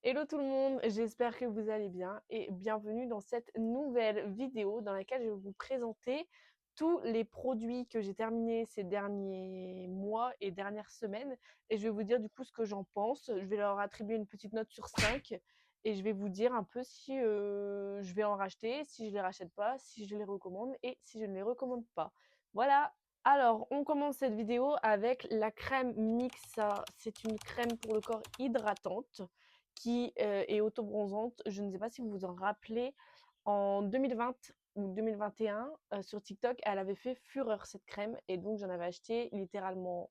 Hello tout le monde, j'espère que vous allez bien et bienvenue dans cette nouvelle vidéo dans laquelle je vais vous présenter tous les produits que j'ai terminés ces derniers mois et dernières semaines et je vais vous dire du coup ce que j'en pense. Je vais leur attribuer une petite note sur 5 et je vais vous dire un peu si je vais en racheter, si je les rachète pas, si je les recommande et si je ne les recommande pas. Voilà. Alors, on commence cette vidéo avec la crème Mixa. C'est une crème pour le corps hydratante qui est auto-bronzante. Je ne sais pas si vous vous en rappelez, en 2020 ou 2021, sur TikTok, elle avait fait fureur cette crème et donc j'en avais acheté littéralement.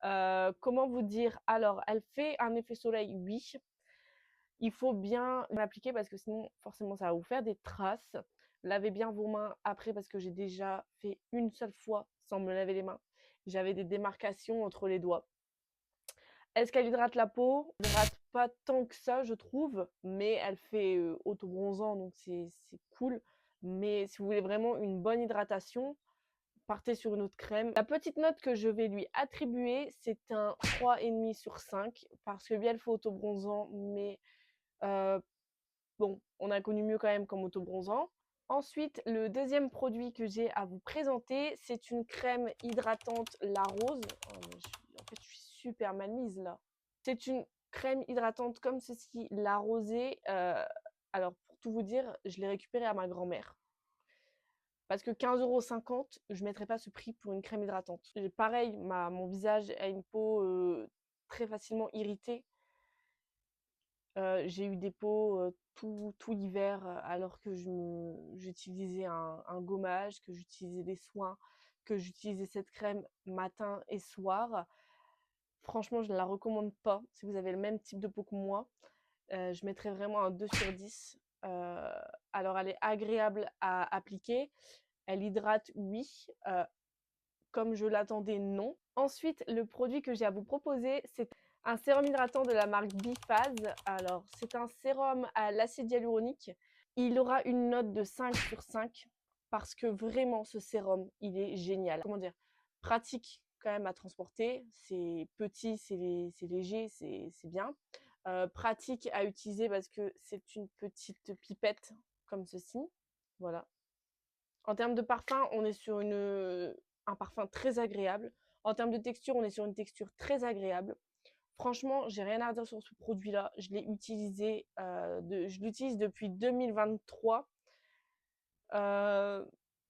Comment vous dire? Alors, elle fait un effet soleil, oui. Il faut bien l'appliquer parce que sinon, forcément, ça va vous faire des traces. Lavez bien vos mains après parce que j'ai déjà fait une seule fois sans me laver les mains. J'avais des démarcations entre les doigts. Est-ce qu'elle hydrate la peau? Elle hydrate pas tant que ça, je trouve, mais elle fait auto-bronzant, donc c'est cool. Mais si vous voulez vraiment une bonne hydratation, partez sur une autre crème. La petite note que je vais lui attribuer, c'est un 3,5 sur 5, parce que bien elle fait auto-bronzant, mais euh, bon, on a connu mieux quand même comme auto-bronzant. Ensuite, le deuxième produit que j'ai à vous présenter, c'est une crème hydratante La Rose. En fait, je suis super mal mise là. C'est une crème hydratante comme ceci, La Rosée. Alors, pour tout vous dire, je l'ai récupérée à ma grand-mère. Parce que 15,50 €, je ne mettrais pas ce prix pour une crème hydratante. Pareil, mon visage a une peau très facilement irritée. J'ai eu des peaux tout l'hiver alors que j'utilisais un gommage, que j'utilisais des soins, que j'utilisais cette crème matin et soir. Franchement, je ne la recommande pas si vous avez le même type de peau que moi. Je mettrais vraiment un 2 sur 10. Alors, elle est agréable à appliquer. Elle hydrate, oui. Comme je l'attendais, non. Ensuite, le produit que j'ai à vous proposer, c'est un sérum hydratant de la marque Biphase. Alors, c'est un sérum à l'acide hyaluronique. Il aura une note de 5 sur 5 parce que vraiment, ce sérum, il est génial. Comment dire? Pratique quand même à transporter. C'est petit, c'est léger, c'est bien. Pratique à utiliser parce que c'est une petite pipette comme ceci. Voilà. En termes de parfum, on est sur un parfum très agréable. En termes de texture, on est sur une texture très agréable. Franchement, j'ai rien à dire sur ce produit-là. Je l'ai utilisé, je l'utilise depuis 2023. Euh,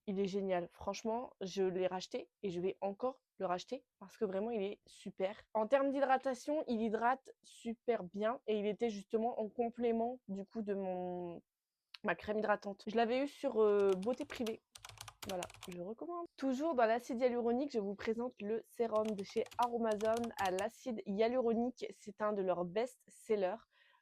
il est génial. Franchement, je l'ai racheté et je vais encore le racheter parce que vraiment, il est super. En termes d'hydratation, il hydrate super bien et il était justement en complément du coup de ma crème hydratante. Je l'avais eu sur Beauté Privée. Voilà, je recommande. Toujours dans l'acide hyaluronique, je vous présente le sérum de chez Aromazone à l'acide hyaluronique. C'est un de leurs best-sellers.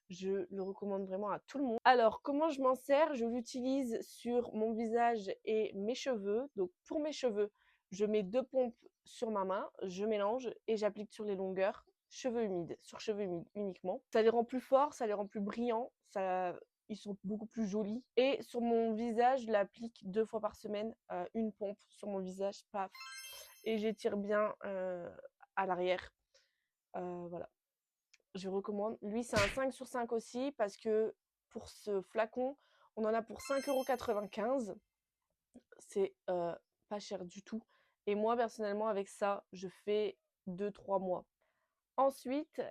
Je le recommande vraiment à tout le monde. Alors, comment je m'en sers? Je l'utilise sur mon visage et mes cheveux. Donc, pour mes cheveux, je mets 2 pompes sur ma main, je mélange et j'applique sur les longueurs. Cheveux humides, sur cheveux humides uniquement. Ça les rend plus forts, ça les rend plus brillants, ils sont beaucoup plus jolis. Et sur mon visage, je l'applique 2 fois par semaine, une pompe sur mon visage, paf. Et j'étire bien à l'arrière. Voilà, je recommande. Lui, c'est un 5 sur 5 aussi parce que pour ce flacon, on en a pour 5,95 €. C'est pas cher du tout. Et moi, personnellement, avec ça, je fais 2-3 mois. Ensuite,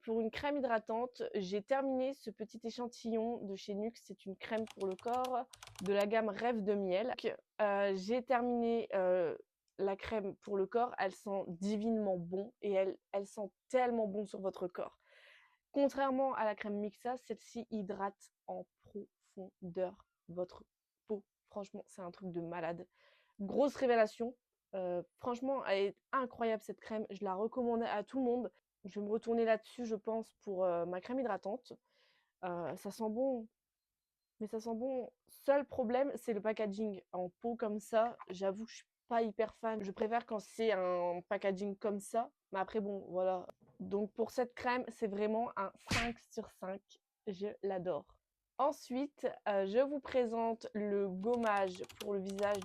pour une crème hydratante, j'ai terminé ce petit échantillon de chez NYX. C'est une crème pour le corps de la gamme Rêve de miel. J'ai terminé la crème pour le corps. Elle sent divinement bon et elle sent tellement bon sur votre corps. Contrairement à la crème Mixa, celle-ci hydrate en profondeur votre peau. Franchement, c'est un truc de malade. Grosse révélation. Franchement, elle est incroyable cette crème. Je la recommande à tout le monde. Je vais me retourner là-dessus, je pense, pour ma crème hydratante. Ça sent bon, mais ça sent bon. Seul problème, c'est le packaging. En pot comme ça, j'avoue que je suis pas hyper fan. Je préfère quand c'est un packaging comme ça. Mais après, bon, voilà. Donc pour cette crème, c'est vraiment un 5 sur 5. Je l'adore. Ensuite, je vous présente le gommage pour le visage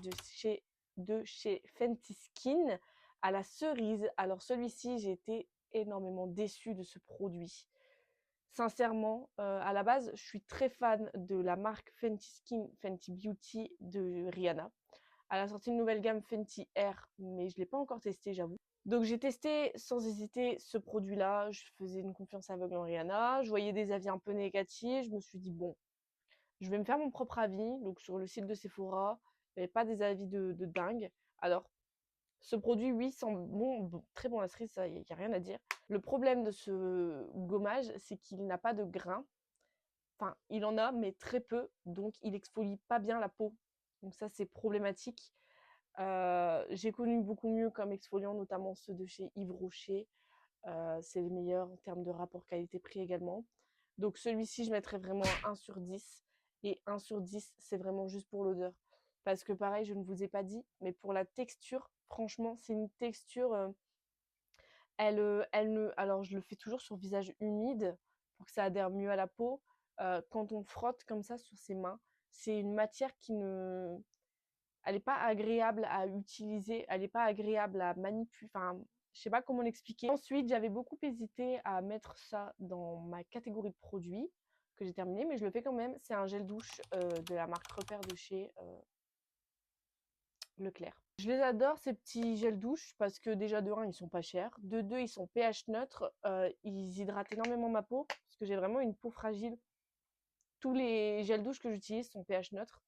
de chez Fenty Skin à la cerise. Alors celui-ci, j'ai été énormément déçue de ce produit. Sincèrement, à la base, je suis très fan de la marque Fenty Skin, Fenty Beauty de Rihanna. Elle a sorti une nouvelle gamme Fenty Air, mais je ne l'ai pas encore testée, j'avoue. Donc j'ai testé sans hésiter ce produit-là. Je faisais une confiance aveugle en Rihanna. Je voyais des avis un peu négatifs. Je me suis dit, bon, je vais me faire mon propre avis. Donc sur le site de Sephora, il n'y avait pas des avis de dingue. Alors, ce produit, oui, sent bon, très bon à la cerise, ça, il n'y a rien à dire. Le problème de ce gommage, c'est qu'il n'a pas de grains. Enfin, il en a, mais très peu. Donc, il exfolie pas bien la peau. Donc ça, c'est problématique. J'ai connu beaucoup mieux comme exfoliant, notamment ceux de chez Yves Rocher. C'est les meilleurs en termes de rapport qualité-prix également. Donc celui-ci, je mettrais vraiment un 1 sur 10. Et 1 sur 10, c'est vraiment juste pour l'odeur. Parce que pareil, je ne vous ai pas dit, mais pour la texture, franchement, c'est une texture... elle ne... Alors, je le fais toujours sur visage humide pour que ça adhère mieux à la peau. Quand on frotte comme ça sur ses mains, c'est une matière qui ne elle est pas agréable à utiliser, elle est pas agréable à manipuler, enfin, je sais pas comment l'expliquer. Ensuite, j'avais beaucoup hésité à mettre ça dans ma catégorie de produits que j'ai terminé, mais je le fais quand même. C'est un gel douche de la marque Repère de chez Leclerc. Je les adore ces petits gels douche parce que déjà de 1 ils sont pas chers, de 2 ils sont pH neutre, ils hydratent énormément ma peau parce que j'ai vraiment une peau fragile. Tous les gels douche que j'utilise sont pH neutre.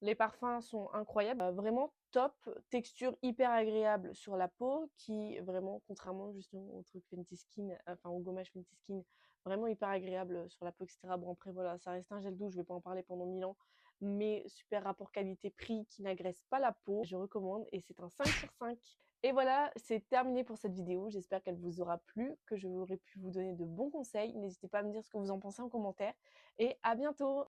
Les parfums sont incroyables, vraiment top, texture hyper agréable sur la peau qui vraiment, contrairement justement au truc Fenty Skin, enfin au gommage Fenty Skin, vraiment hyper agréable sur la peau, etc. Bon après voilà, ça reste un gel douche, je vais pas en parler pendant 1000 ans, mais super rapport qualité-prix qui n'agresse pas la peau, je recommande et c'est un 5 sur 5. Et voilà, c'est terminé pour cette vidéo, j'espère qu'elle vous aura plu, que je aurai pu vous donner de bons conseils. N'hésitez pas à me dire ce que vous en pensez en commentaire et à bientôt!